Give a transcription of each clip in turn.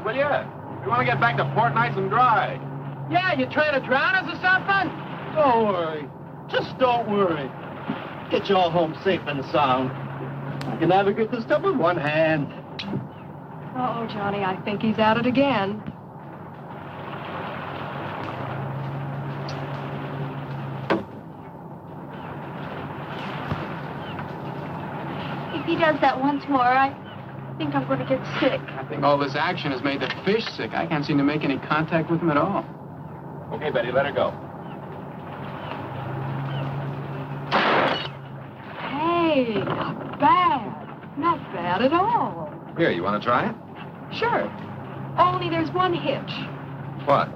will you? We want to get back to port nice and dry. Yeah, you trying to drown us or something? Don't worry. Just don't worry. Get you all home safe and sound. I can navigate this stuff with one hand. Uh-oh, Johnny, I think he's at it again. If he does that once more, I think I'm going to get sick. I think all this action has made the fish sick. I can't seem to make any contact with them at all. Okay, Betty, let her go. Hey, not bad. Not bad at all. Here, you want to try it? Sure. Only there's one hitch. What?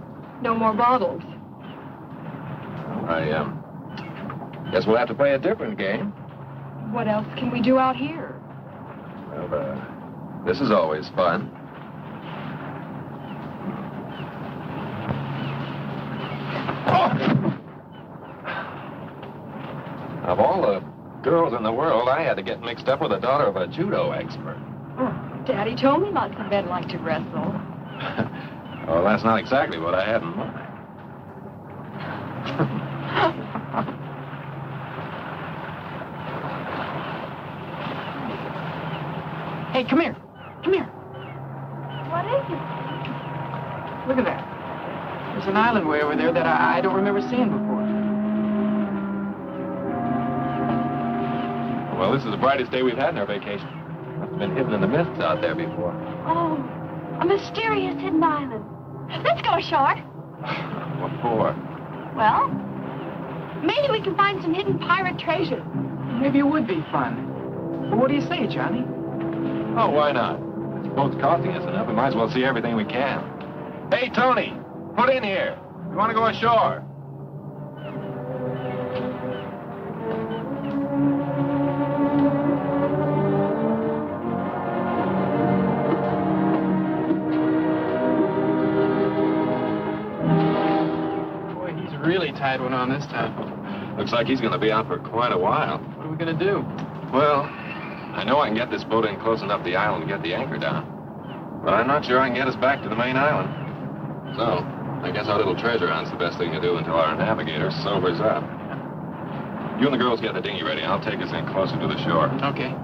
No more bottles. I guess we'll have to play a different game. What else can we do out here? Well, this is always fun. Oh! Of all the girls in the world, I had to get mixed up with the daughter of a judo expert. Daddy told me lots of men like to wrestle. Well, that's not exactly what I had in mind. Hey, come here. Come here. What is it? Look at that. There's an island way over there that I don't remember seeing before. Well, this is the brightest day we've had in our vacation. Must have been hidden in the mists out there before. Oh, a mysterious hidden island. Let's go ashore. What for? Well, maybe we can find some hidden pirate treasure. Maybe it would be fun. Well, what do you say, Johnny? Oh, why not? This boat's costing us enough. We might as well see everything we can. Hey, Tony, put in here. We want to go ashore. Boy, he's really tied one on this time. Looks like he's going to be out for quite a while. What are we going to do? Well, I know I can get this boat in close enough to the island to get the anchor down. But I'm not sure I can get us back to the main island. So, I guess our little treasure hunt's the best thing to do until our navigator sobers up. You and the girls get the dinghy ready. I'll take us in closer to the shore. Okay.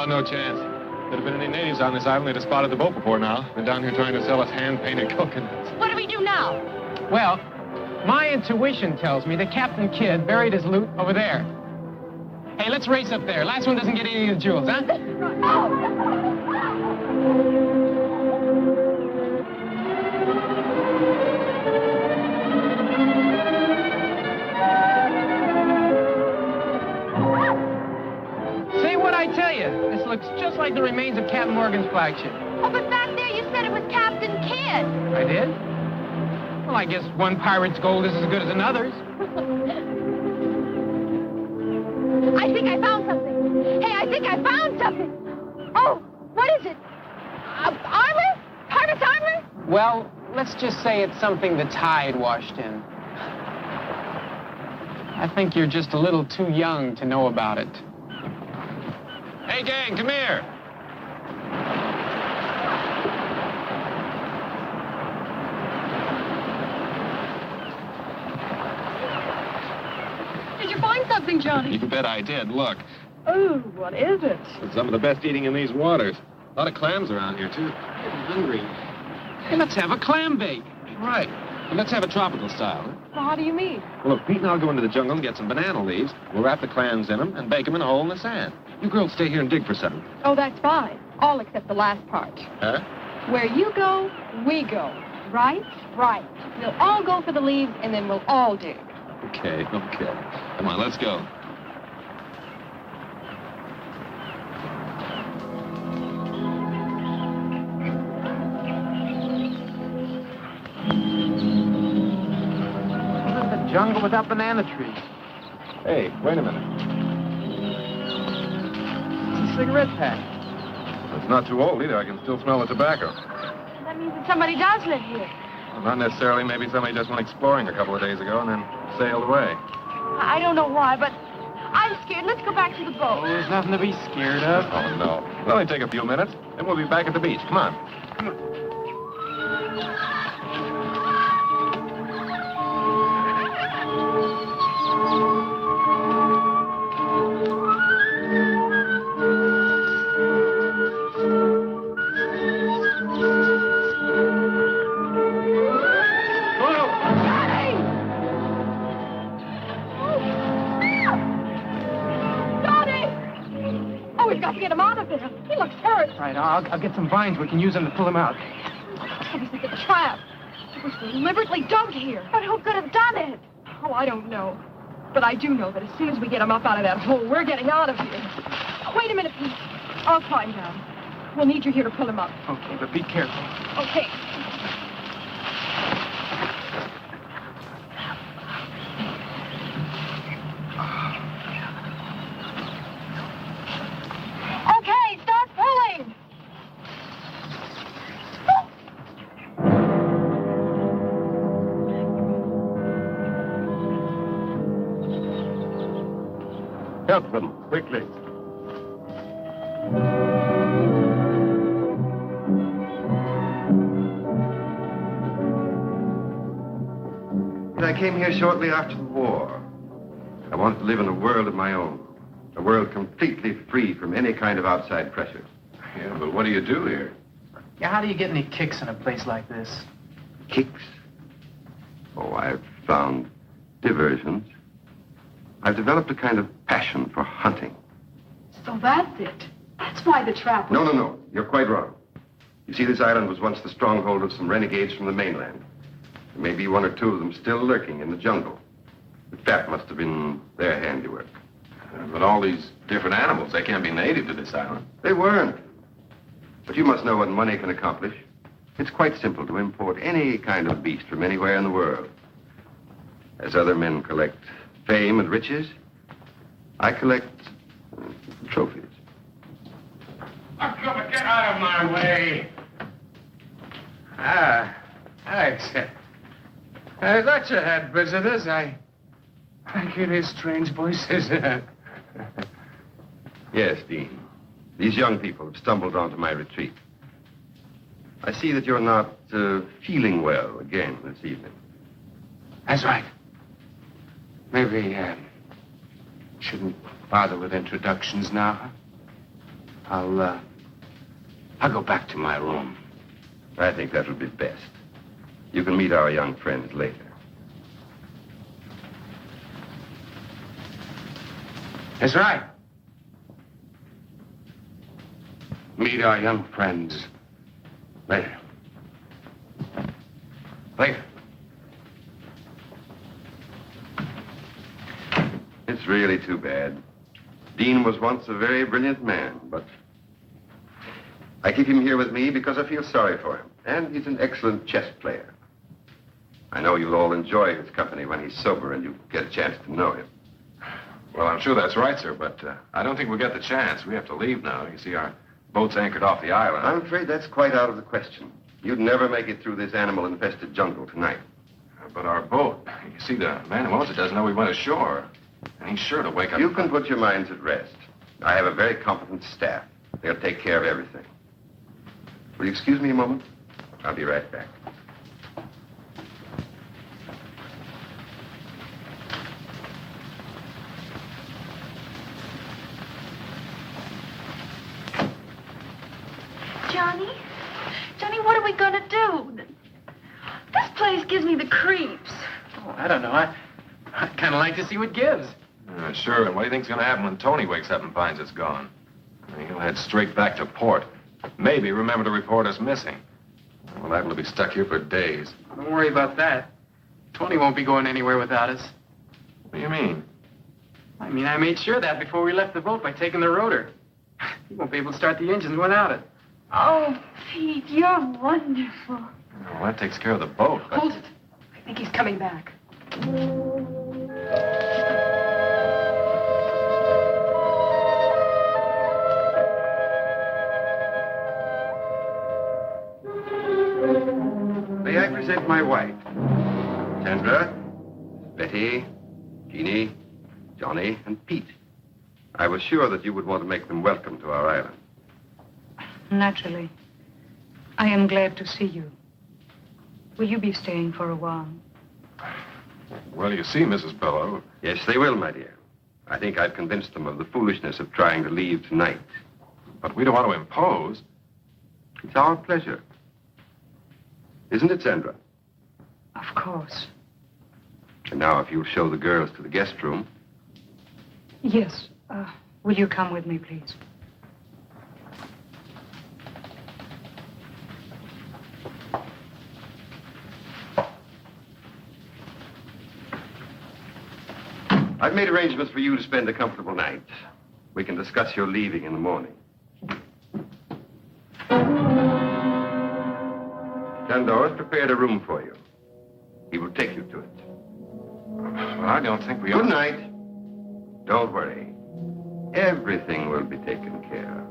No chance. Could have been any natives on this island. They'd have spotted the boat before now. Been down here trying to sell us hand-painted coconuts. What do we do now? Well, my intuition tells me that Captain Kidd buried his loot over there. Hey, let's race up there. Last one doesn't get any of the jewels, huh? This looks just like the remains of Captain Morgan's flagship. Oh, but back there you said it was Captain Kidd. I did? Well, I guess one pirate's gold is as good as another's. I think I found something. Hey, I think I found something. Oh, what is it? Armor? Pirate's armor? Well, let's just say it's something the tide washed in. I think you're just a little too young to know about it. Hey, gang, come here. Did you find something, Johnny? You bet I did. Look. Oh, what is it? It's some of the best eating in these waters. A lot of clams around here, too. I'm hungry. Hey, let's have a clam bake. Right. Let's have a tropical style. Huh? Well, how do you mean? Well, look, Pete and I'll go into the jungle and get some banana leaves. We'll wrap the clams in them and bake them in a hole in the sand. You girls stay here and dig for something. Oh, that's fine. All except the last part. Huh? Where you go, we go. Right? Right. We'll all go for the leaves, and then we'll all dig. Okay. Come on, let's go. This is the jungle without banana trees. Hey, wait a minute. It's a cigarette pack. It's not too old either. I can still smell the tobacco. That means that somebody does live here. Well, not necessarily. Maybe somebody just went exploring a couple of days ago and then sailed away. I don't know why, but I'm scared. Let's go back to the Oh, boat. there's nothing to be scared of. Oh, no. It'll only take a few minutes, and we'll be back at the beach. Come on. Oh, we've got to get him out of there. He looks hurt. All right, I'll get some vines. We can use them to pull him out. He's in the trap. It was deliberately dug here. But who could have done it? Oh, I don't know. But I do know that as soon as we get him up out of that hole, we're getting out of here. Wait a minute, Pete. I'll climb down. We'll need you here to pull him up. Okay, but be careful. Okay. Okay, start pulling. Help them, quickly. I came here shortly after the war. I wanted to live in a world of my own. A world completely free from any kind of outside pressures. Yeah, but what do you do here? Yeah, how do you get any kicks in a place like this? Kicks? Oh, I've found diversions. I've developed a kind of passion for hunting. So that's it. That's why the trap... No. You're quite wrong. You see, this island was once the stronghold of some renegades from the mainland. There may be one or two of them still lurking in the jungle. But that must have been their handiwork. But all these different animals, they can't be native to this island. They weren't. But you must know what money can accomplish. It's quite simple to import any kind of beast from anywhere in the world. As other men collect fame and riches, I collect trophies. Get out of my way. I thought you had visitors. I can hear strange voices. Yes, Dean. These young people have stumbled onto my retreat. I see that you're not feeling well again this evening. That's right. Maybe shouldn't bother with introductions now. I'll go back to my room. I think that would be best. You can meet our young friends later. That's right. Meet our young friends later. Later. It's really too bad. Dean was once a very brilliant man, but I keep him here with me because I feel sorry for him. And he's an excellent chess player. I know you'll all enjoy his company when he's sober and you get a chance to know him. Well, I'm sure that's right, sir, but I don't think we'll get the chance. We have to leave now. You see, our boat's anchored off the island. I'm afraid that's quite out of the question. You'd never make it through this animal-infested jungle tonight. But our boat, you see, the man who owns it doesn't know we went ashore. And he's sure to wake up. You can put your minds at rest. I have a very competent staff. They'll take care of everything. Will you excuse me a moment? I'll be right back. Johnny, what are we going to do? This place gives me the creeps. Oh, I don't know. I'd kind of like to see what gives. Sure, and what do you think's going to happen when Tony wakes up and finds it's gone? He'll head straight back to port. Maybe remember to report us missing. We're liable to be stuck here for days. Don't worry about that. Tony won't be going anywhere without us. What do you mean? I mean, I made sure that before we left the boat by taking the rotor. He won't be able to start the engines without it. Oh, Pete, you're wonderful. Well, that takes care of the boat. But... Hold it. I think he's coming back. May I present my wife? Sandra, Betty, Jeannie, Johnny, and Pete. I was sure that you would want to make them welcome to our island. Naturally. I am glad to see you. Will you be staying for a while? Well, you see, Mrs. Bellow. Yes, they will, my dear. I think I've convinced them of the foolishness of trying to leave tonight. But we don't want to impose. It's our pleasure. Isn't it, Sandra? Of course. And now, if you'll show the girls to the guest room. Yes. Will you come with me, please? I've made arrangements for you to spend a comfortable night. We can discuss your leaving in the morning. Sandor has prepared a room for you. He will take you to it. Well, I don't think we ought Good to... night. Don't worry. Everything will be taken care of.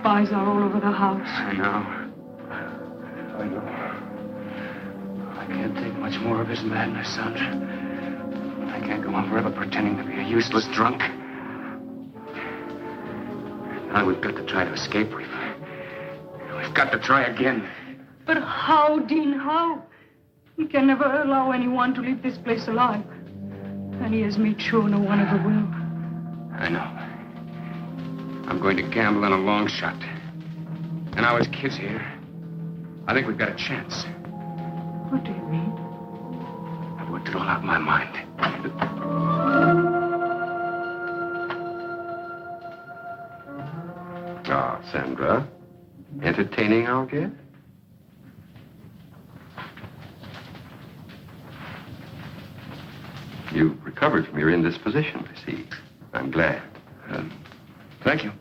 Spies are all over the house. I know. I can't take much more of his madness, Sandra. I can't go on forever pretending to be a useless drunk. Now we've got to try to escape. We've got to try again. But how, Dean, how? He can never allow anyone to leave this place alive. And he has made sure no one ever will. I know. I'm going to gamble on a long shot. And now, as kids here, I think we've got a chance. What do you mean? I've worked it all out in my mind. Ah, Sandra. Entertaining our guest? You've recovered from your indisposition, I see. I'm glad. Thank you.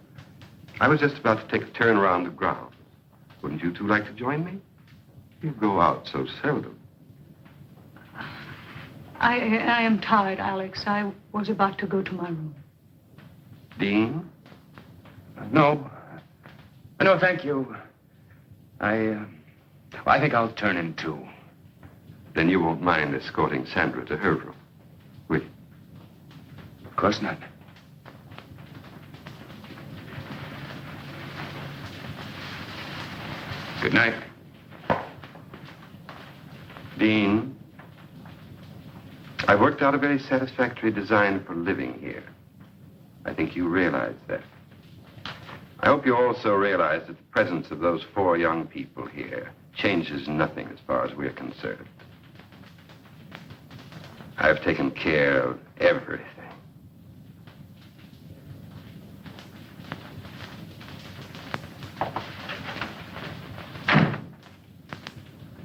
I was just about to take a turn around the grounds. Wouldn't you two like to join me? You go out so seldom. I am tired, Alex. I was about to go to my room. Dean? No. No, thank you. I think I'll turn in too. Then you won't mind escorting Sandra to her room, will you? Of course not. Good night. Dean, I worked out a very satisfactory design for living here. I think you realize that. I hope you also realize that the presence of those 4 young people here changes nothing as far as we're concerned. I've taken care of everything.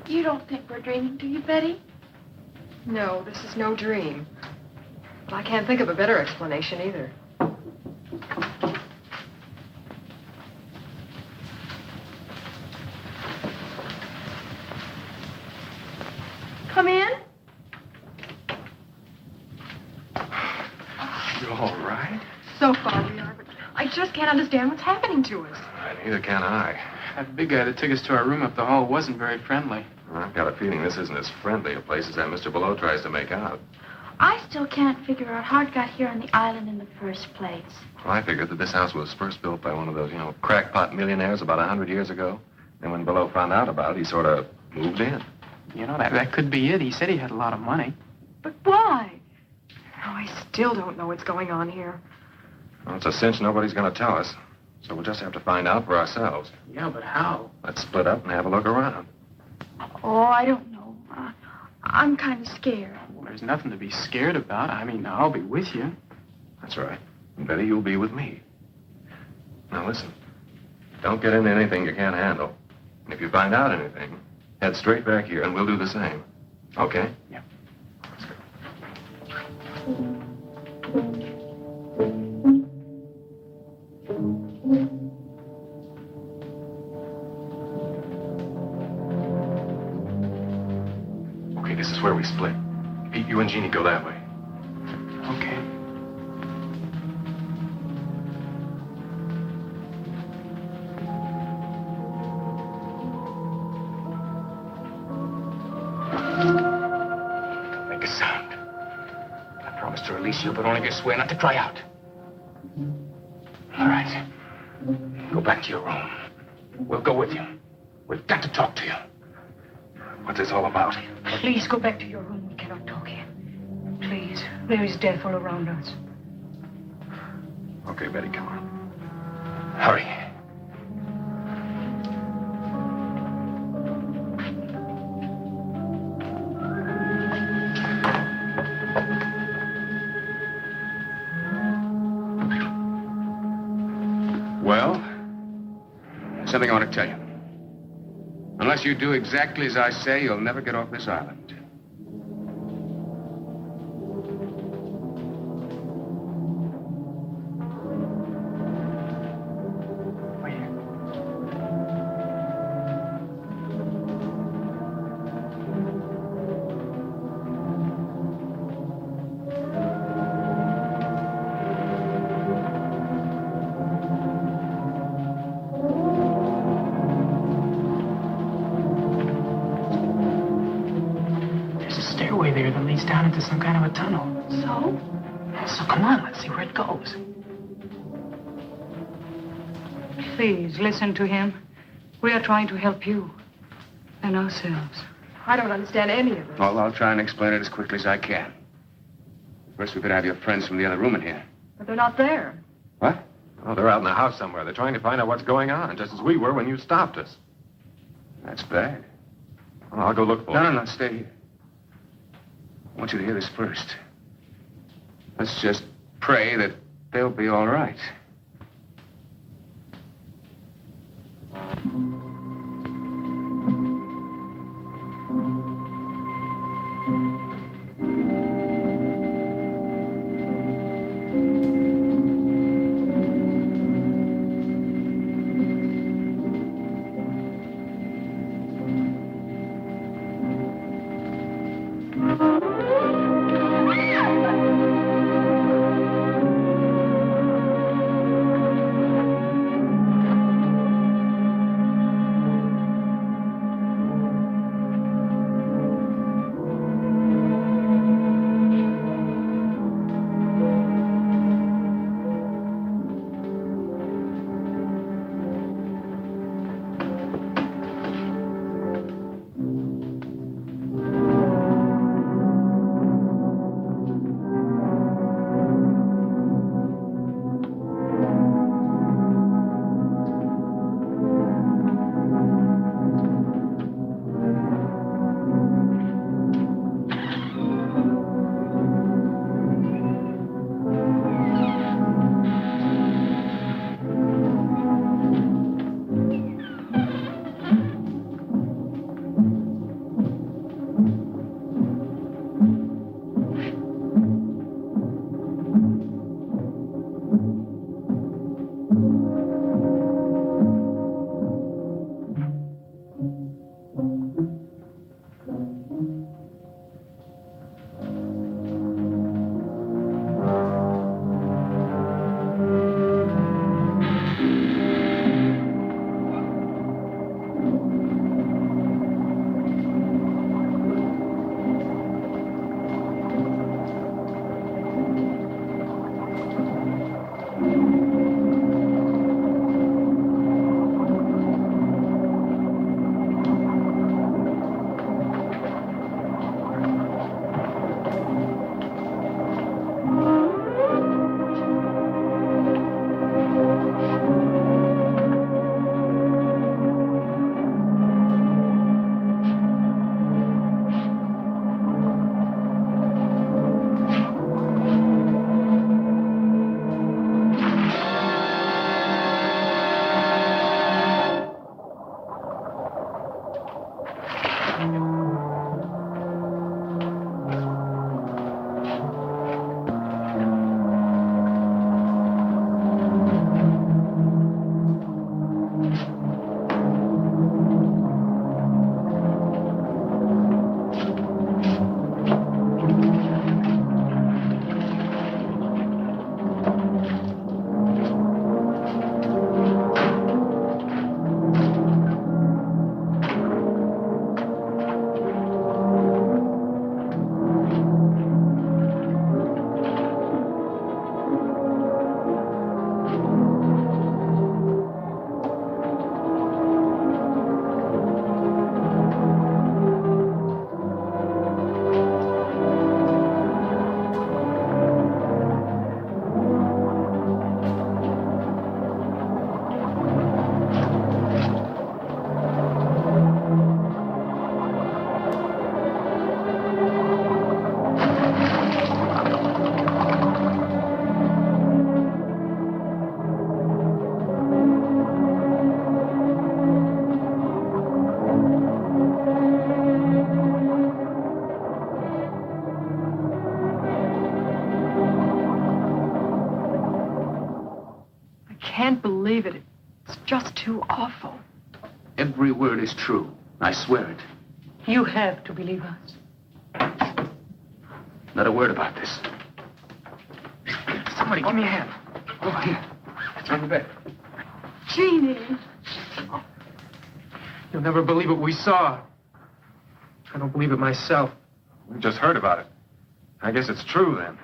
You don't think we're dreaming, do you, Betty? No, this is no dream. I can't think of a better explanation either. Come in. You all right? So far we are, but I just can't understand what's happening to us. Neither can I. That big guy that took us to our room up the hall wasn't very friendly. I've got a feeling this isn't as friendly a place as that Mr. Below tries to make out. I still can't figure out how it got here on the island in the first place. Well, I figured that this house was first built by one of those, crackpot millionaires about 100 years ago. And when Below found out about it, he sort of moved in. You know, that could be it. He said he had a lot of money. But why? Oh, I still don't know what's going on here. Well, it's a cinch nobody's going to tell us. So we'll just have to find out for ourselves. Yeah, but how? Let's split up and have a look around. Oh, I don't know. I'm kind of scared. Well, there's nothing to be scared about. I mean, I'll be with you. That's right. And Betty, you'll be with me. Now, listen. Don't get into anything you can't handle. And if you find out anything, head straight back here, and we'll do the same. Okay? Yeah. Let's go. Okay, this is where we split. Pete, you and Jeannie go that way. Okay. Don't make a sound. I promise to release you, but only if you swear not to cry out. All right. Go back to your room. We'll go with you. We've got to talk to you. What's this all about? Please go back to your room. We cannot talk here. Please. There is death all around us. Okay, Betty, come on. Hurry. Well, there's something I want to tell you. Unless you do exactly as I say, you'll never get off this island. There that leads down into some kind of a tunnel. So come on, let's see where it goes. Please, listen to him. We are trying to help you and ourselves. I don't understand any of this. Well, I'll try and explain it as quickly as I can. First, we better have your friends from the other room in here. But they're not there. What? Oh, they're out in the house somewhere. They're trying to find out what's going on, just as we were when you stopped us. That's bad. Well, I'll go look for them. No, stay here. I want you to hear this first. Let's just pray that they'll be all right. can't believe it. It's just too awful. Every word is true. I swear it. You have to believe us. Not a word about this. Somebody, give me a hand. Over here. It's on the bed. Jeannie. You'll never believe what we saw. I don't believe it myself. We just heard about it. I guess it's true, then.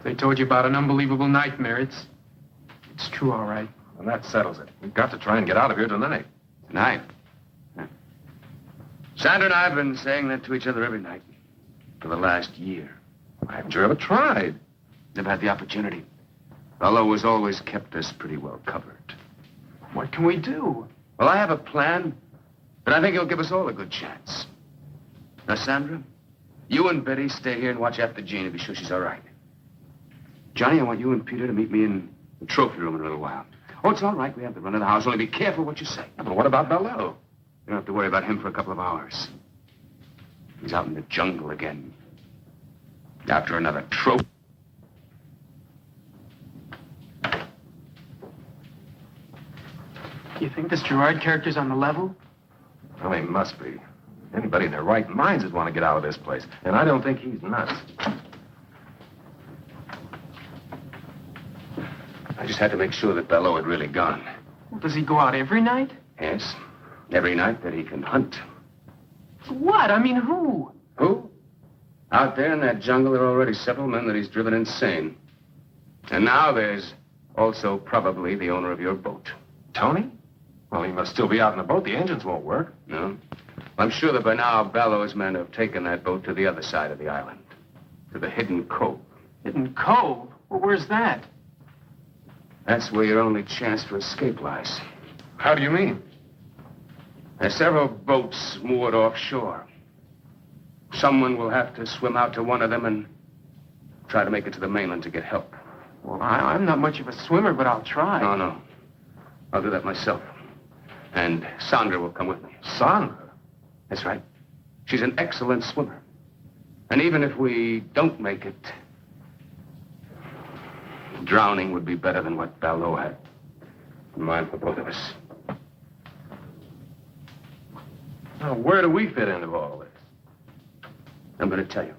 They told you about an unbelievable nightmare. It's true, all right. And that settles it. We've got to try and get out of here tonight. Tonight? Huh. Sandra and I have been saying that to each other every night for the last year. Haven't you ever tried? Never had the opportunity. Bello has always kept us pretty well covered. What can we do? Well, I have a plan, but I think it'll give us all a good chance. Now, Sandra, you and Betty stay here and watch after Jean and be sure she's all right. Johnny, I want you and Peter to meet me in the trophy room in a little while. Oh, it's all right. We have the run of the house. Only be careful what you say. But what about Bello? You don't have to worry about him for a couple of hours. He's out in the jungle again. After another trophy. You think this Gerard character's on the level? Well, he must be. Anybody in their right minds would want to get out of this place. And I don't think he's nuts. I just had to make sure that Bello had really gone. Well, does he go out every night? Yes. Every night that he can hunt. What? I mean, who? Who? Out there in that jungle, there are already several men that he's driven insane. And now there's also probably the owner of your boat. Tony? Well, he must still be out in the boat. The engines won't work. No? I'm sure that by now Bello's men have taken that boat to the other side of the island. To the hidden cove. Hidden Cove? Well, where's that? That's where your only chance for escape lies. How do you mean? There's several boats moored offshore. Someone will have to swim out to one of them and try to make it to the mainland to get help. Well, I'm not much of a swimmer, but I'll try. No. I'll do that myself. And Sandra will come with me. Sandra? That's right. She's an excellent swimmer. And even if we don't make it, drowning would be better than what Bello had in mind for both of us. Now, where do we fit into all this? I'm going to tell you.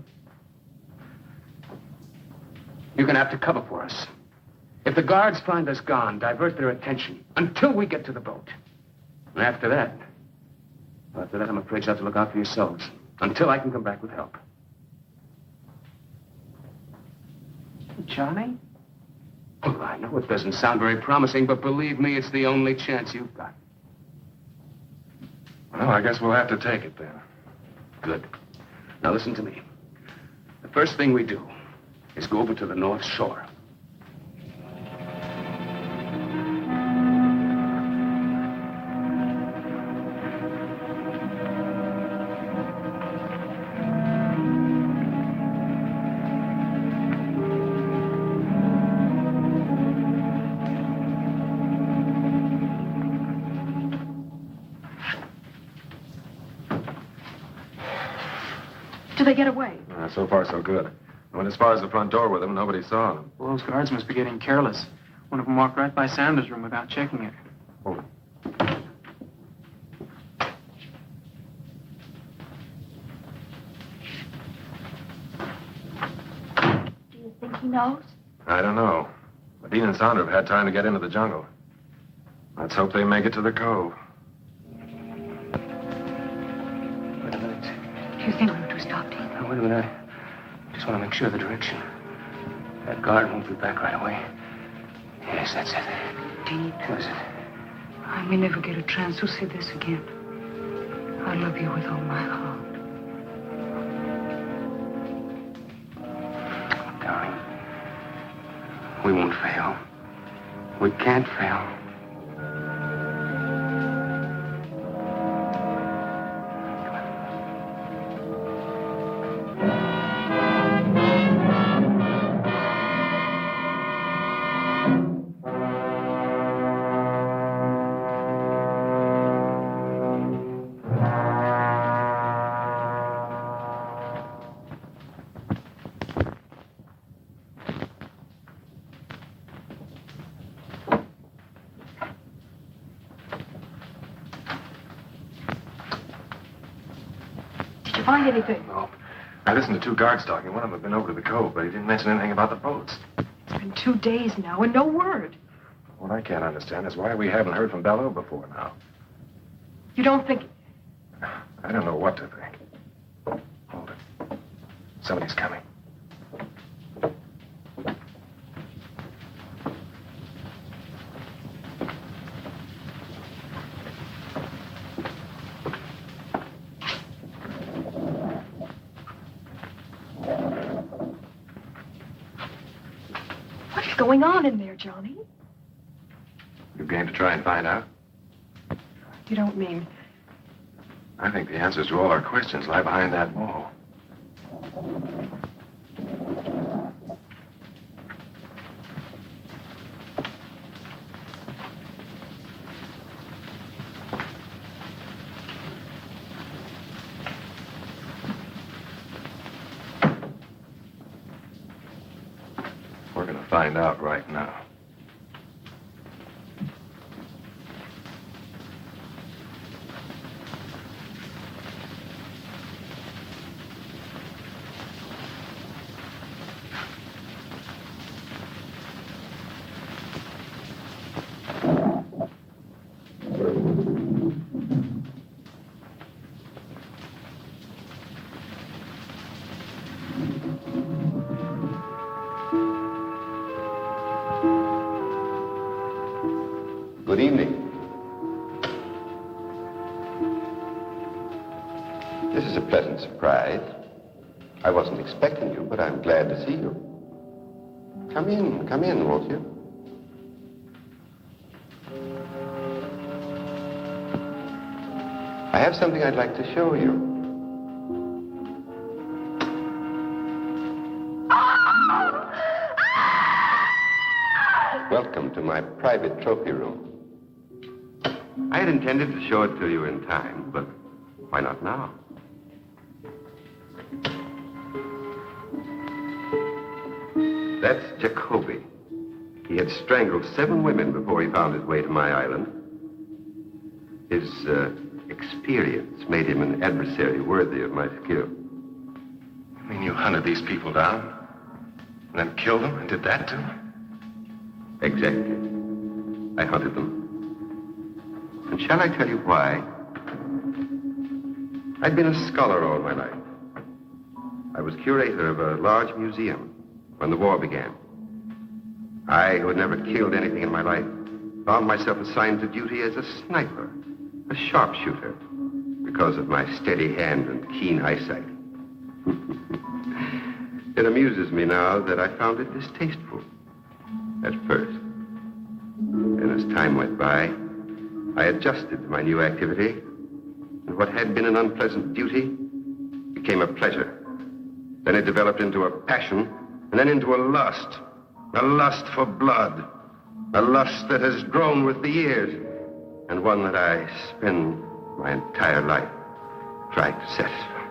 You're going to have to cover for us. If the guards find us gone, divert their attention until we get to the boat. And after that, I'm afraid you'll have to look out for yourselves until I can come back with help. Johnny? Oh, I know it doesn't sound very promising, but believe me, it's the only chance you've got. Well, I guess we'll have to take it then. Good. Now listen to me. The first thing we do is go over to the North Shore. Do they get away? So far, so good. I went as far as the front door with them. Nobody saw them. Well, those guards must be getting careless. One of them walked right by Sandra's room without checking it. Oh. Do you think he knows? I don't know. But Dean and Sandra have had time to get into the jungle. Let's hope they make it to the cove. Wait a minute. Do you think we ought to stop, Dean? Now, wait a minute. I just want to make sure of the direction. That guard won't be back right away. Yes, that's it. Dean, What is it? I may never get a chance to say this again. I love you with all my heart. Darling, we won't fail. We can't fail. find anything? No. I listened to two guards talking. One of them had been over to the cove, but he didn't mention anything about the boats. It's been 2 days now and no word. What I can't understand is why we haven't heard from Belleau before now. You don't think... I don't know what to think. Hold it. Somebody's coming. What's going on in there, Johnny? You game to try and find out? You don't mean... I think the answers to all our questions lie behind that wall. We're going to find out right now. Good evening. This is a pleasant surprise. I wasn't expecting you, but I'm glad to see you. Come in, won't you? I have something I'd like to show you. Welcome to my private trophy room. I had intended to show it to you in time, but why not now? That's Jacoby. He had strangled 7 women before he found his way to my island. His experience made him an adversary worthy of my skill. You mean you hunted these people down? And then killed them and did that too? Exactly. I hunted them. And shall I tell you why? I'd been a scholar all my life. I was curator of a large museum when the war began. I, who had never killed anything in my life, found myself assigned to duty as a sniper, a sharpshooter, because of my steady hand and keen eyesight. It amuses me now that I found it distasteful at first. And as time went by, I adjusted to my new activity, and what had been an unpleasant duty became a pleasure. Then it developed into a passion, and then into a lust for blood, a lust that has grown with the years, and one that I spend my entire life trying to satisfy.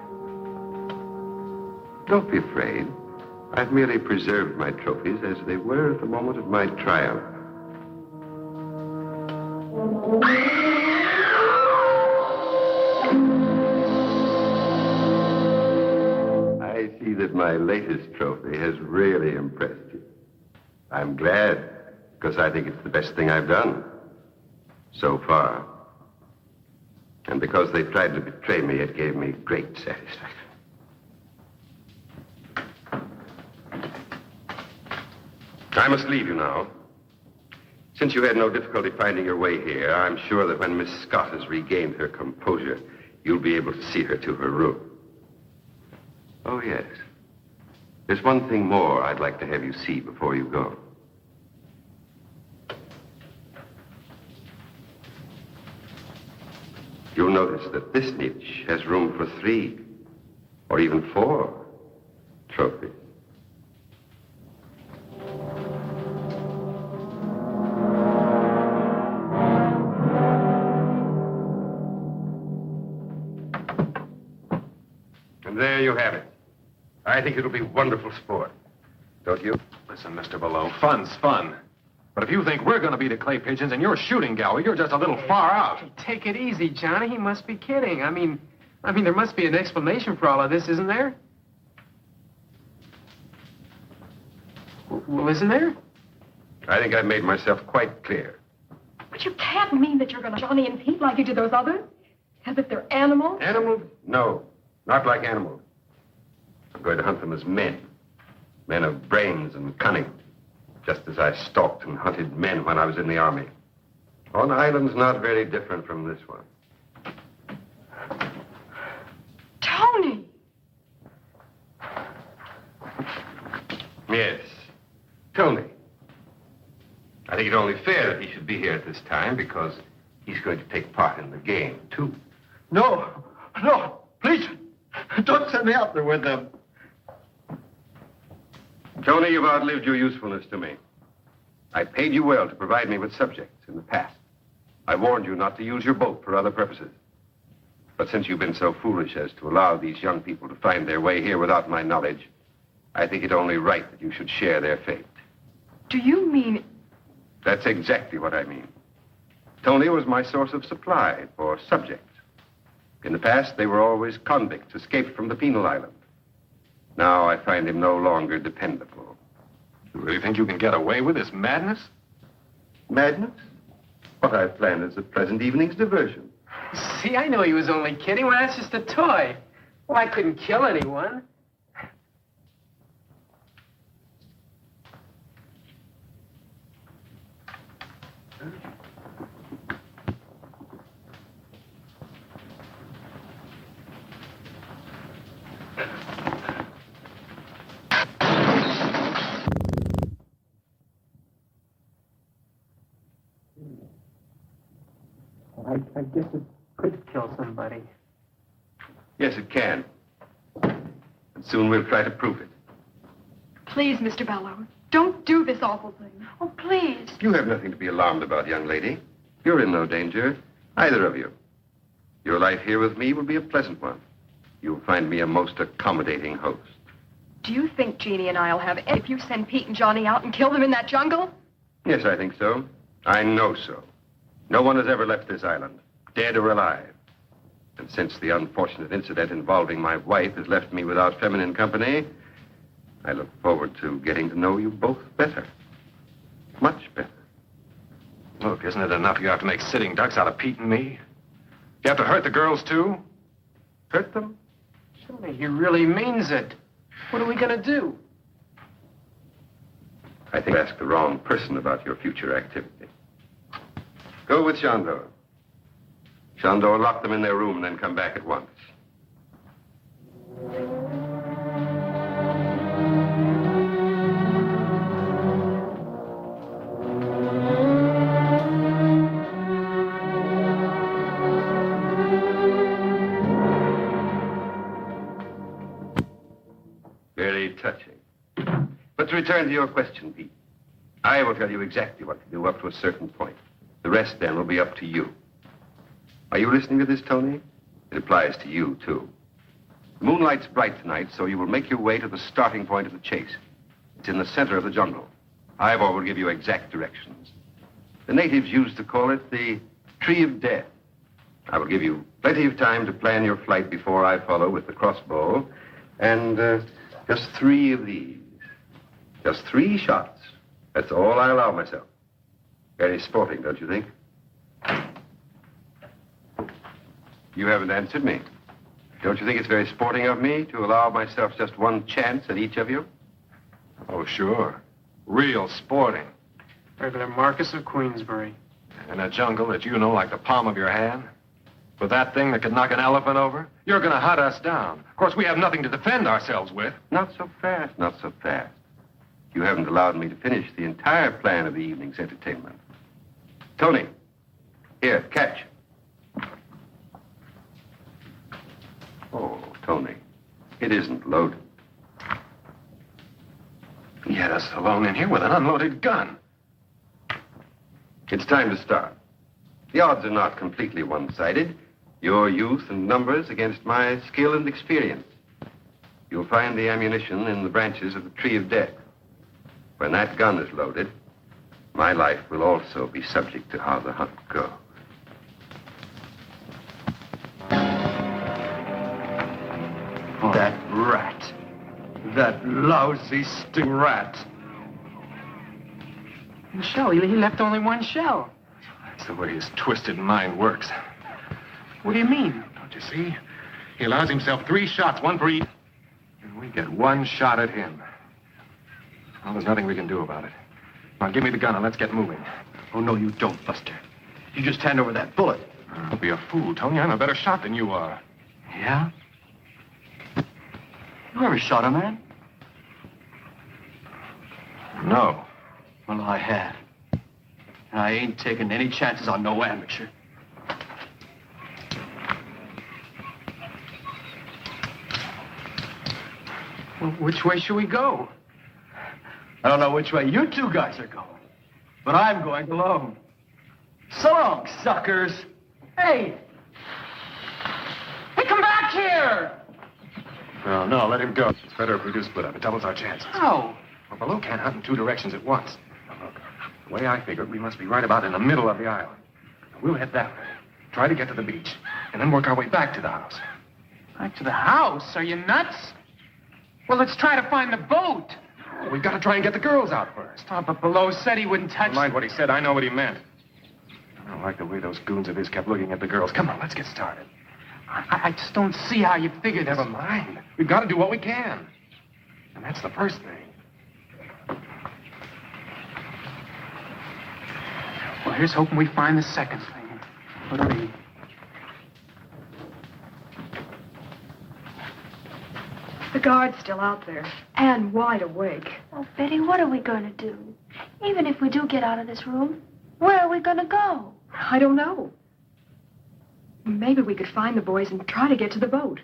Don't be afraid. I've merely preserved my trophies as they were at the moment of my triumph. I see that my latest trophy has really impressed you. I'm glad, because I think it's the best thing I've done so far. And because they tried to betray me, it gave me great satisfaction. I must leave you now. Since you had no difficulty finding your way here, I'm sure that when Miss Scott has regained her composure, you'll be able to see her to her room. Oh, yes. There's one thing more I'd like to have you see before you go. You'll notice that this niche has room for 3 or even 4 trophies. And there you have it. I think it'll be wonderful sport. Don't you? Listen, Mr. Belleau, fun's fun. But if you think we're going to be the clay pigeons and you're shooting gallery, you're just a little far out. Take it easy, Johnny. He must be kidding. I mean, I mean, there must be an explanation for all of this, isn't there? Well, isn't there? I think I've made myself quite clear. But you can't mean that you're going to Johnny and Pete like you did those others. As if they're animals. Animals? No, not like animals. I'm going to hunt them as men. Men of brains and cunning. Just as I stalked and hunted men when I was in the army. On islands not very different from this one. Tony! Yes, Tony. I think it's only fair that he should be here at this time because he's going to take part in the game, too. No, no, please, don't send me out there with them. Tony, you've outlived your usefulness to me. I paid you well to provide me with subjects in the past. I warned you not to use your boat for other purposes. But since you've been so foolish as to allow these young people to find their way here without my knowledge, I think it only right that you should share their fate. Do you mean... That's exactly what I mean. Tony was my source of supply for subjects. In the past, they were always convicts escaped from the penal island. Now I find him no longer dependable. You really think you can get away with this madness? Madness? What I've planned is a pleasant evening's diversion. See, I know he was only kidding. Well, that's just a toy. Well, I couldn't kill anyone. I guess it could kill somebody. Yes, it can. And soon we'll try to prove it. Please, Mr. Bellows, don't do this awful thing. Oh, please. You have nothing to be alarmed about, young lady. You're in no danger, either of you. Your life here with me will be a pleasant one. You'll find me a most accommodating host. Do you think Jeannie and I'll have... If you send Pete and Johnny out and kill them in that jungle? Yes, I think so. I know so. No one has ever left this island, dead or alive. And since the unfortunate incident involving my wife has left me without feminine company, I look forward to getting to know you both better. Much better. Look, isn't it enough you have to make sitting ducks out of Pete and me? You have to hurt the girls, too? Hurt them? Surely he really means it. What are we going to do? I think you asked the wrong person about your future activity. Go with Chandor. Chandor, lock them in their room and then come back at once. Very touching. But to return to your question, Pete, I will tell you exactly what to do up to a certain point. The rest, then, will be up to you. Are you listening to this, Tony? It applies to you, too. The moonlight's bright tonight, so you will make your way to the starting point of the chase. It's in the center of the jungle. Ivor will give you exact directions. The natives used to call it the Tree of Death. I will give you plenty of time to plan your flight before I follow with the crossbow. And just 3 of these. Just 3 shots. That's all I allow myself. Very sporting, don't you think? You haven't answered me. Don't you think it's very sporting of me to allow myself just 1 chance at each of you? Oh, sure. Real sporting. Regular Marquis of Queensbury. In a jungle that you know like the palm of your hand? With that thing that could knock an elephant over? You're going to hunt us down. Of course, we have nothing to defend ourselves with. Not so fast, not so fast. You haven't allowed me to finish the entire plan of the evening's entertainment. Tony, here, catch. Oh, Tony, it isn't loaded. He had us alone in here with an unloaded gun. It's time to start. The odds are not completely one-sided. Your youth and numbers against my skill and experience. You'll find the ammunition in the branches of the Tree of Death. When that gun is loaded, my life will also be subject to how the hunt goes. That rat. That lousy sting rat. Shell, he left only one shell. That's the way his twisted mind works. What do you mean? Don't you see? He allows himself 3 shots, 1 for each. And we get 1 shot at him. Well, there's nothing we can do about it. Now, give me the gun and let's get moving. Oh, no, you don't, Buster. You just hand over that bullet. Don't be a fool, Tony. I'm a better shot than you are. Yeah? You ever shot a man? No. Well, I have. And I ain't taking any chances on no amateur. Well, which way should we go? I don't know which way you 2 guys are going, but I'm going alone. So long, suckers. Hey! Hey, come back here! No, let him go. It's better if we do split up. It doubles our chances. How? Well, Baloo can't hunt in 2 directions at once. Now, look, the way I figure it, we must be right about in the middle of the island. We'll head that way, try to get to the beach, and then work our way back to the house. Back to the house? Are you nuts? Well, let's try to find the boat. We've got to try and get the girls out first. Oh, but Below said he wouldn't touch... Never mind what he said. I know what he meant. I don't like the way those goons of his kept looking at the girls. Come on, let's get started. I just don't see how you figured this. Never mind. We've got to do what we can. And that's the first thing. Well, here's hoping we find the second thing. What'll be? The guard's still out there, and wide awake. Oh, Betty, what are we going to do? Even if we do get out of this room, where are we going to go? I don't know. Maybe we could find the boys and try to get to the boat.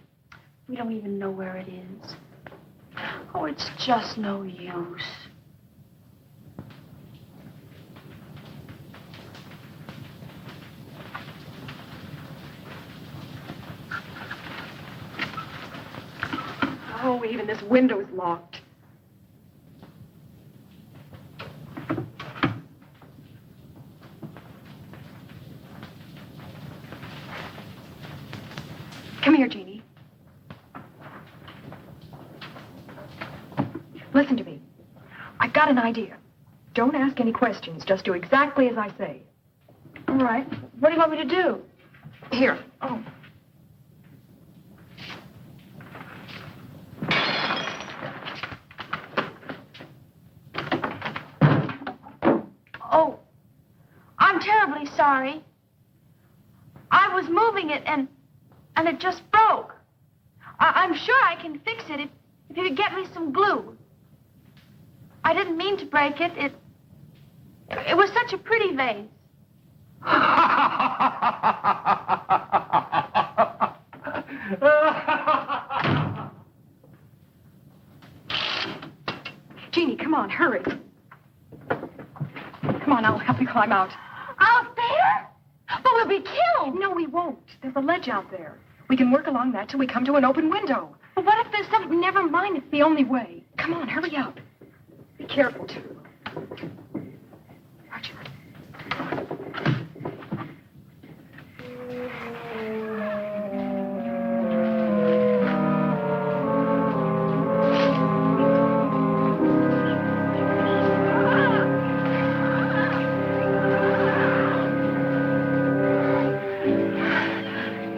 We don't even know where it is. Oh, it's just no use. Oh, even this window's locked. Come here, Jeannie. Listen to me. I've got an idea. Don't ask any questions. Just do exactly as I say. All right. What do you want me to do? Here. Oh. Oh, I'm terribly sorry. I was moving it and it just broke. I'm sure I can fix it if you could get me some glue. I didn't mean to break it. It was such a pretty vase. Jeannie, come on, hurry. Come on, I'll help you climb out. Out there? But we'll be killed. No, we won't. There's a ledge out there. We can work along that till we come to an open window. But what if there's something... Never mind, it's the only way. Come on, hurry up. Be careful, too. Roger.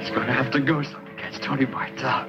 It's going to have to go so we catch Tony Bartel.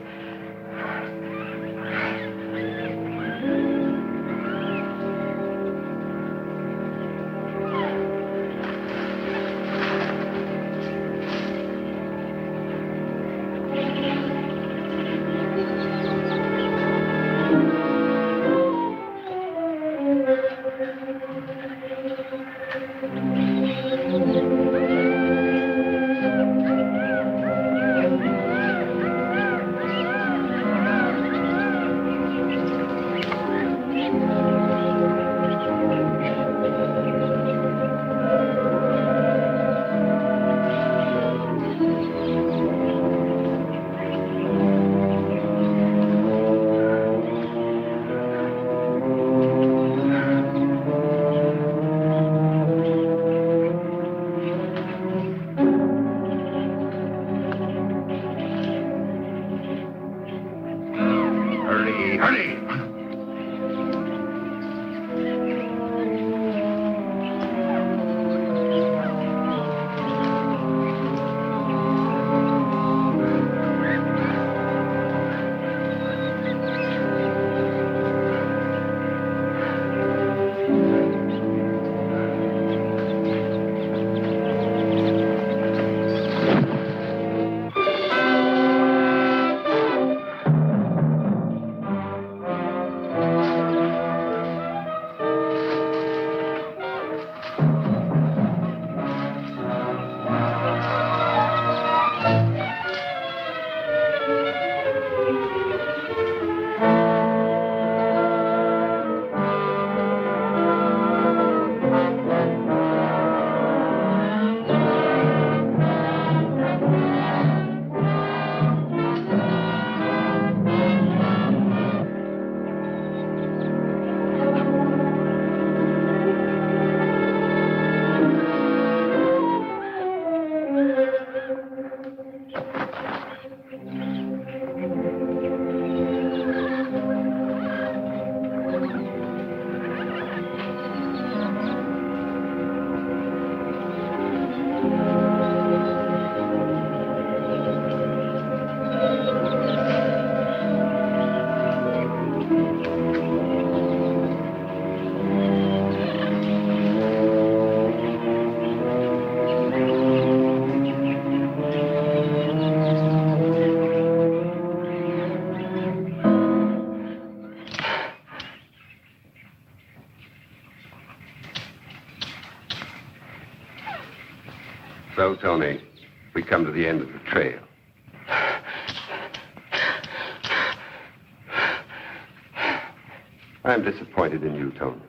So, Tony, we come to the end of the trail. I'm disappointed in you, Tony.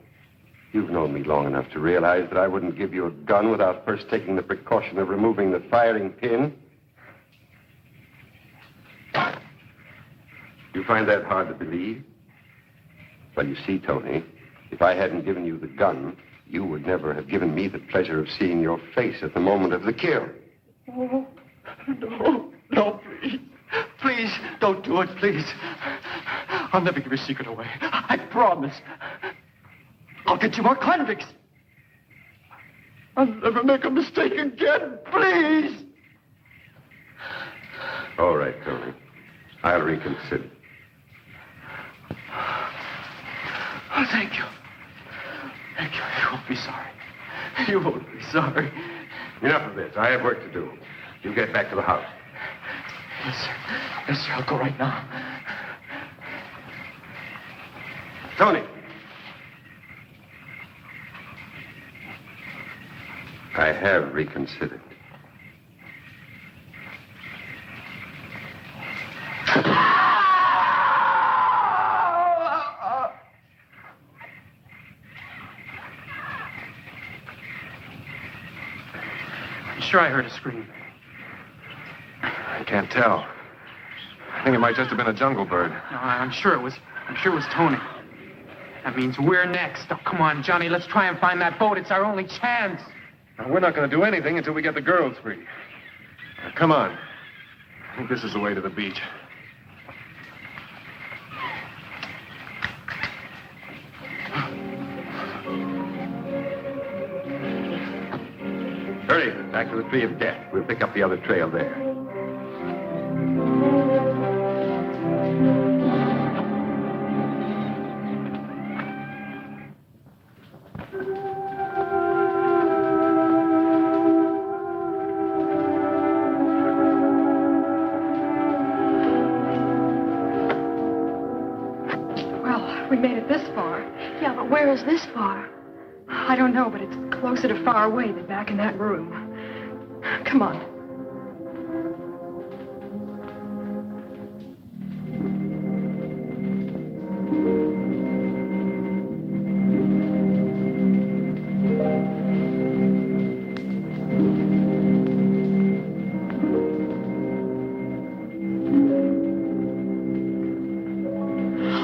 You've known me long enough to realize that I wouldn't give you a gun without first taking the precaution of removing the firing pin. You find that hard to believe? Well, you see, Tony, if I hadn't given you the gun, you would never have given me the pleasure of seeing your face at the moment of the kill. Oh, no, please. Please, don't do it, please. I'll never give your secret away. I promise. I'll get you more convicts. I'll never make a mistake again, please. All right, Tony. I'll reconsider. Oh, thank you. Thank you. You won't be sorry. You won't be sorry. Enough of this. I have work to do. You get back to the house. Yes, sir. Yes, sir. I'll go right now. Tony! I have reconsidered. I'm sure I heard a scream. I can't tell. I think it might just have been a jungle bird. No, I'm sure it was Tony. That means we're next. Oh, come on, Johnny, let's try and find that boat. It's our only chance. Now, we're not going to do anything until we get the girls free. Now, come on. I think this is the way to the beach. Hurry, back to the tree of death. We'll pick up the other trail there. Well, we made it this far. Yeah, but where is this far? I don't know, but it's closer to far away than back in that room. Come on.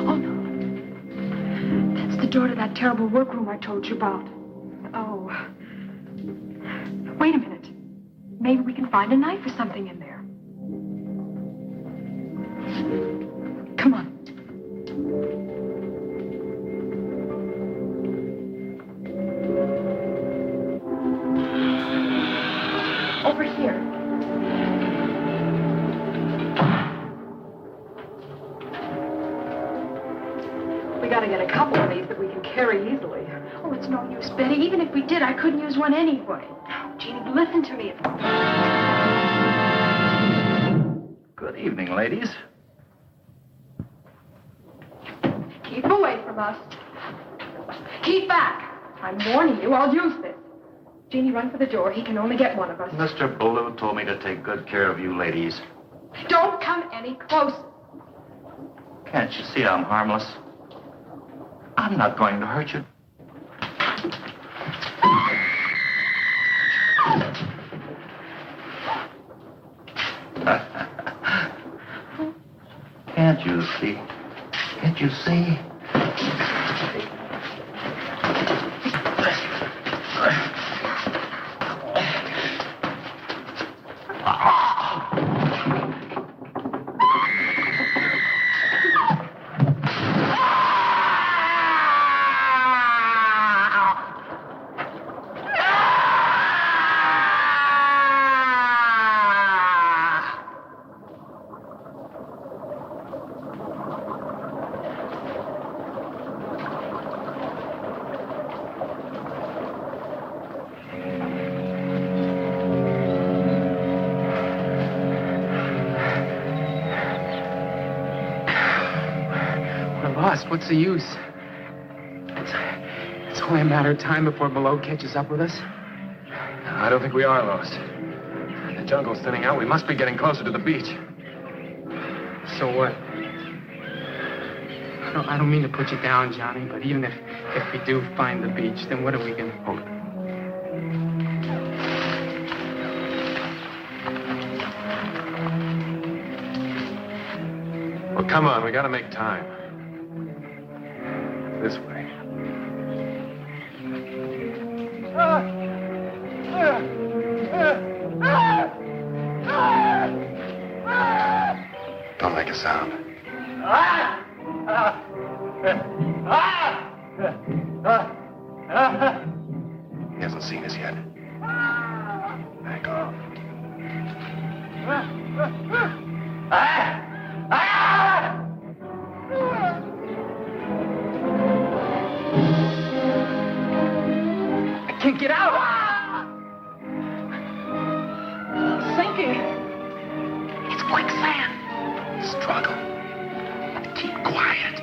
Oh, no. That's the door to that terrible workroom I told you about. Oh. Wait a minute. Maybe we can find a knife or something in there. Come on. Over here. We gotta get a couple of these that we can carry easily. Oh, it's no use, Betty. Even if we did, I couldn't use one anyway. Jeannie, listen to me. Good evening, ladies. Keep away from us. Keep back. I'm warning you, I'll use this. Jeannie, run for the door. He can only get one of us. Mr. Ballou told me to take good care of you ladies. Don't come any closer. Can't you see I'm harmless? I'm not going to hurt you. Can't you see? Can't you see? What's the use? It's only a matter of time before Below catches up with us. I don't think we are lost. The jungle's thinning out. We must be getting closer to the beach. So what? I don't mean to put you down, Johnny, but even if we do find the beach, then what are we gonna... Hold it. Well, come on. We gotta make time. This way. Don't make a sound. He hasn't seen us yet. Back off. I can't get out! Sinking! It's quicksand. Struggle. Keep quiet.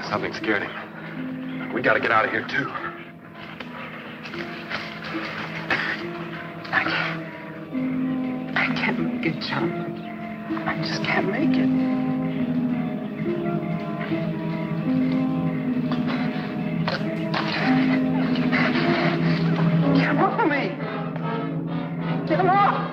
Something scared him. We gotta get out of here, too. I can't make it, John. I just can't make it. Get him off of me! Get him off!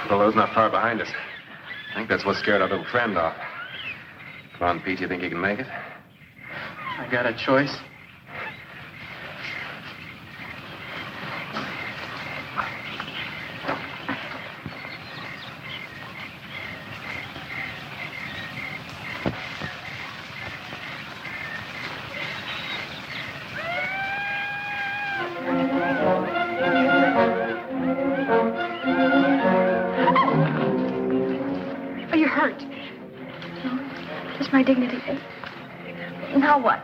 The low's not far behind us. I think that's what scared our little friend off. Come on, Pete, you think you can make it? I got a choice. Are you hurt? Just my dignity. Now what?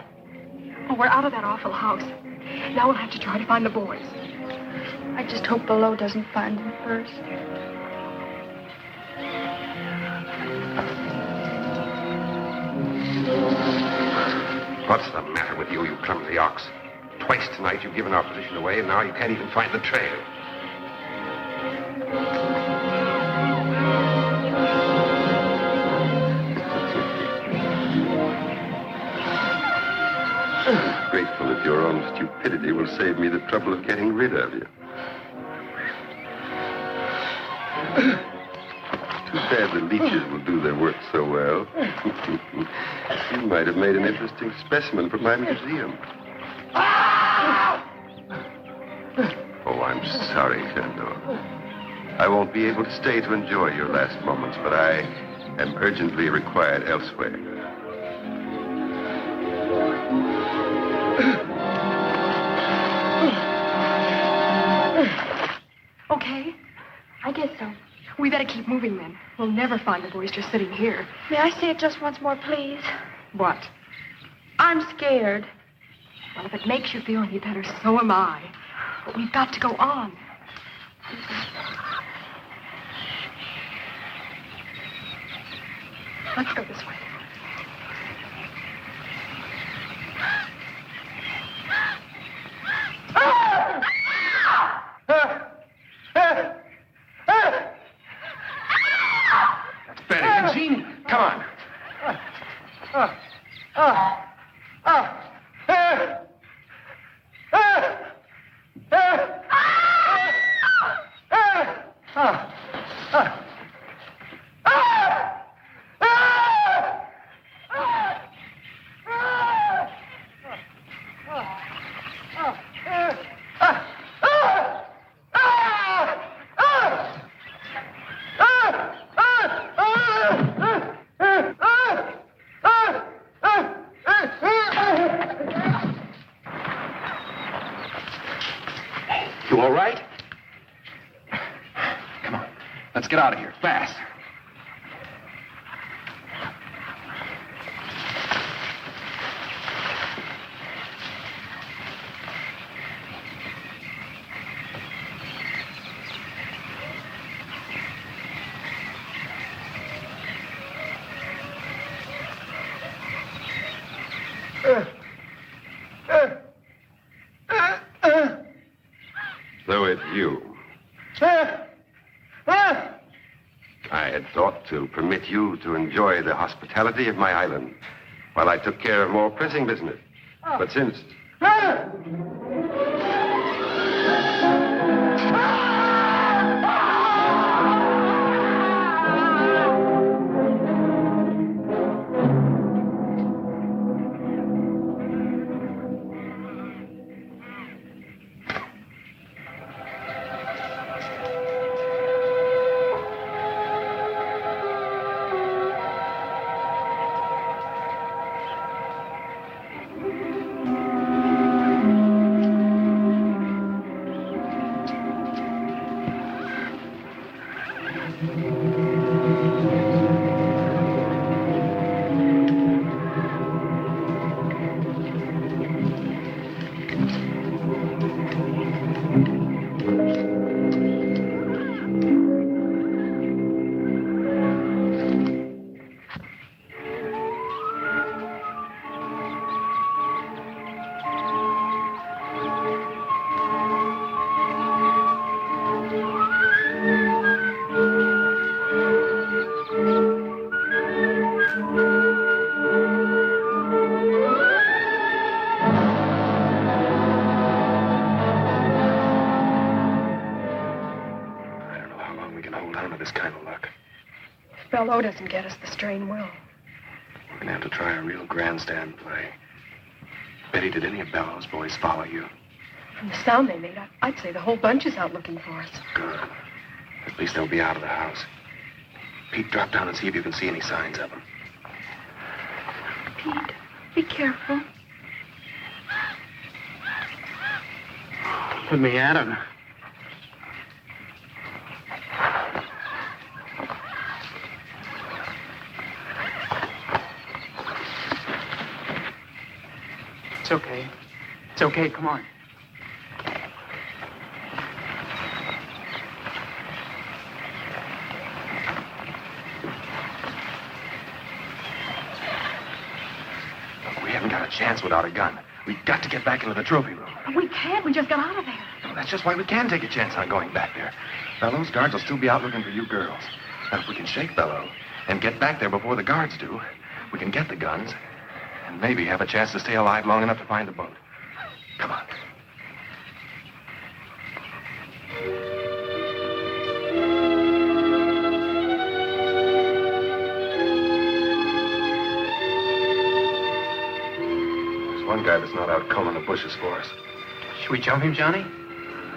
Oh, we're out of that awful house. Now we'll have to try to find the boys. I just hope Below doesn't find them first. What's the matter with you, you clumsy ox? Twice tonight you've given our position away, and now you can't even find the trail. Grateful if your own stupidity will save me the trouble of getting rid of you. Too bad the leeches will do their work so well. You might have made an interesting specimen for my museum. Oh, I'm sorry, Sandor. I won't be able to stay to enjoy your last moments, but I am urgently required elsewhere. Okay? I guess so. We better keep moving then. We'll never find the boys just sitting here. May I say it just once more, please? What? I'm scared. Well, if it makes you feel any better, so am I. But we've got to go on. Let's go this way. That's Betty and Jeannie. Come on. You all right? Come on. Let's get out of here. Fast. So it's you. I had thought to permit you to enjoy the hospitality of my island while I took care of more pressing business. But since... Bellow doesn't get us, the strain will. We're going to have to try a real grandstand play. Betty, did any of Bellow's boys follow you? From the sound they made, I'd say the whole bunch is out looking for us. Good. At least they'll be out of the house. Pete, drop down and see if you can see any signs of them. Pete, be careful. Put me at him. It's okay. It's okay. Come on. We haven't got a chance without a gun. We've got to get back into the trophy room. We can't. We just got out of there. No, that's just why we can take a chance on going back there. Bellow's guards will still be out looking for you girls. And if we can shake Bellow and get back there before the guards do, we can get the guns and maybe have a chance to stay alive long enough to find the boat. Come on. There's one guy that's not out combing the bushes for us. Should we jump him, Johnny?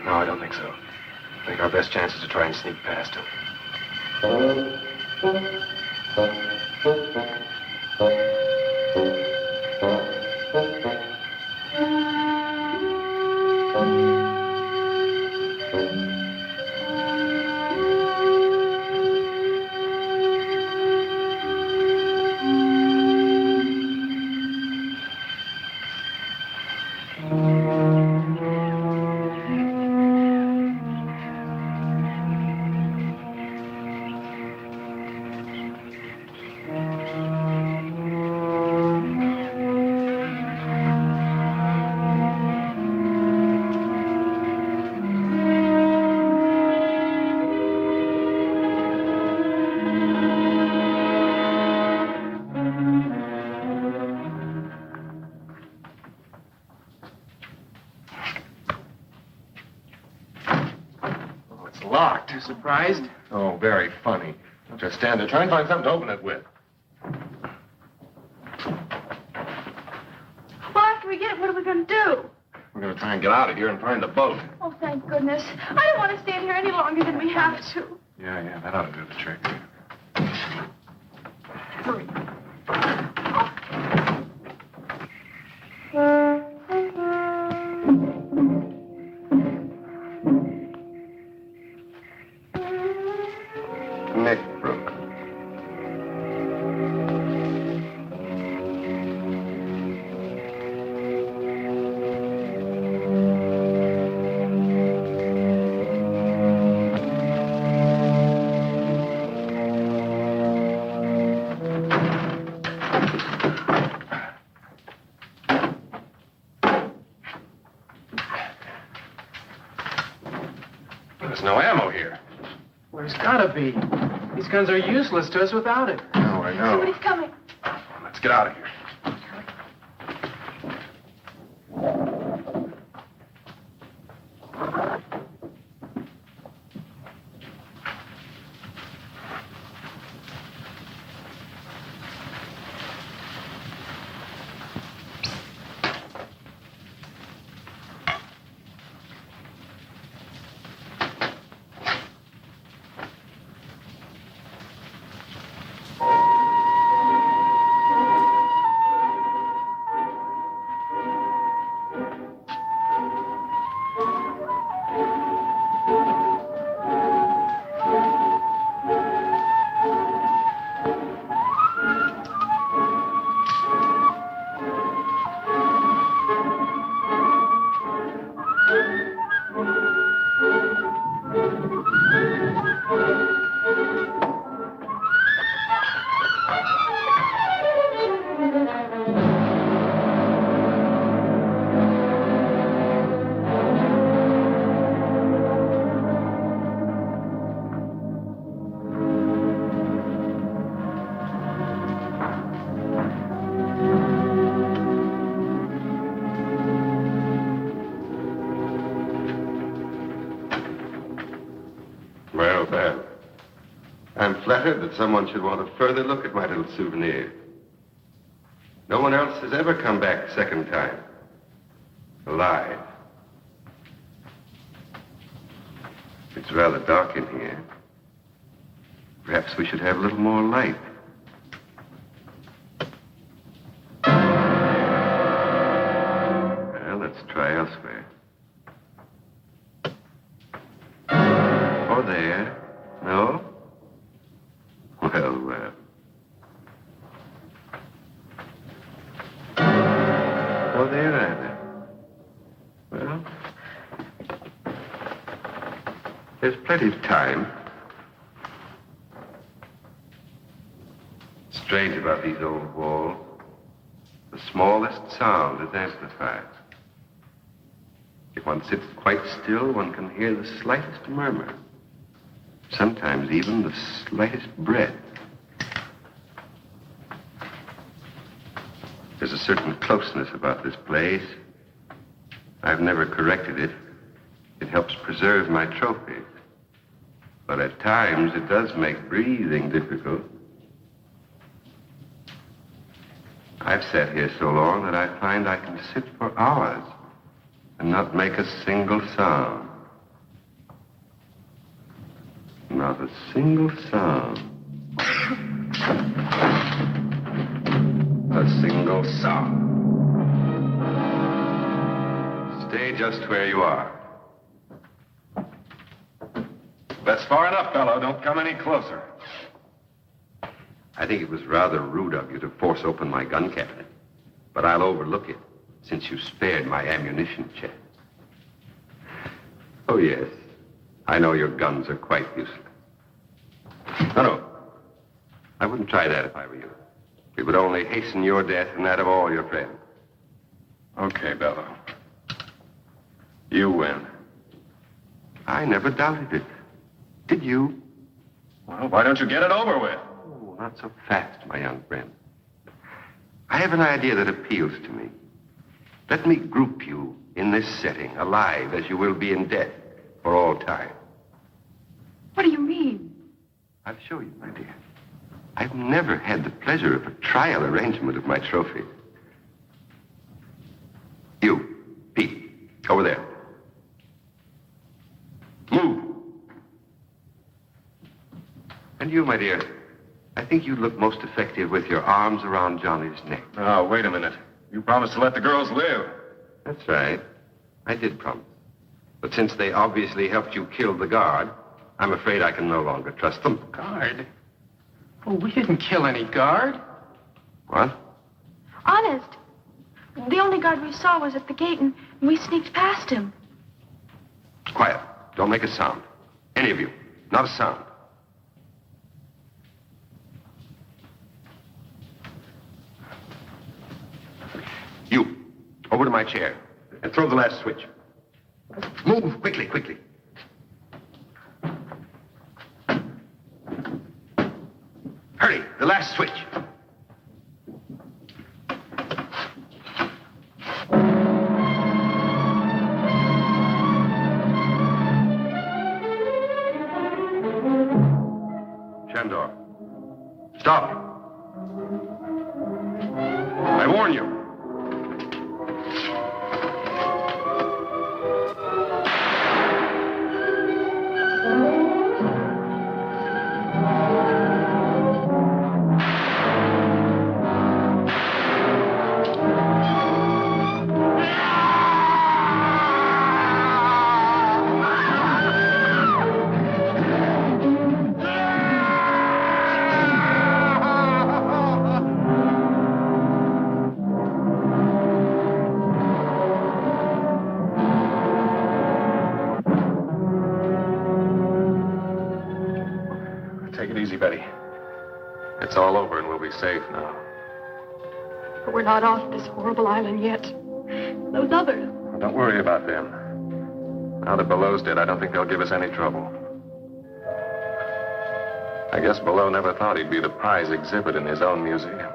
No, I don't think so. I think our best chance is to try and sneak past him. Locked. You surprised? Oh, very funny. Don't just stand there. Try and find something to open it with. Well, after we get it, what are we going to do? We're going to try and get out of here and find the boat. Oh, thank goodness. I don't want to stay in here any longer than we have to. Yeah, that ought to do the trick. Hurry. There's no ammo here. Well, there's gotta be. These guns are useless to us without it. Oh, I know. Somebody's coming. Let's get out of here. Well, Ben, I'm flattered that someone should want a further look at my little souvenir. No one else has ever come back a second time. Alive. It's rather dark in here. Perhaps we should have a little more light. Well, let's try elsewhere. Or there. No? Well, well. No there either. Well, there's plenty of time. Strange about these old walls. The smallest sound is amplified. If one sits quite still, one can hear the slightest murmur. Sometimes even the slightest breath. There's a certain closeness about this place. I've never corrected it. It helps preserve my trophies. But at times it does make breathing difficult. I've sat here so long that I find I can sit for hours and not make a single sound. Not a single sound. A single sound. Stay just where you are. That's far enough, fellow. Don't come any closer. I think it was rather rude of you to force open my gun cabinet. But I'll overlook it, since you spared my ammunition chest. Oh, yes. I know your guns are quite useless. No. I wouldn't try that if I were you. It would only hasten your death and that of all your friends. Okay, Bello. You win. I never doubted it. Did you? Well, why don't you get it over with? Oh, not so fast, my young friend. I have an idea that appeals to me. Let me group you in this setting, alive as you will be in death for all time. What do you mean? I'll show you, my dear. I've never had the pleasure of a trial arrangement of my trophies. You, Pete, over there. Move. And you, my dear, I think you look most effective with your arms around Johnny's neck. Oh, wait a minute. You promised to let the girls live. That's right. I did promise. But since they obviously helped you kill the guard, I'm afraid I can no longer trust them. Guard? Oh, we didn't kill any guard. What? Honest. The only guard we saw was at the gate, and we sneaked past him. Quiet. Don't make a sound. Any of you. Not a sound. You, over to my chair and throw the last switch. Move quickly, quickly. Hurry, the last switch. Shandor. Stop. I warn you. Take it easy, Betty. It's all over and we'll be safe now. But we're not off this horrible island yet. Those others. Well, don't worry about them. Now that Below's dead, I don't think they'll give us any trouble. I guess Below never thought he'd be the prize exhibit in his own museum.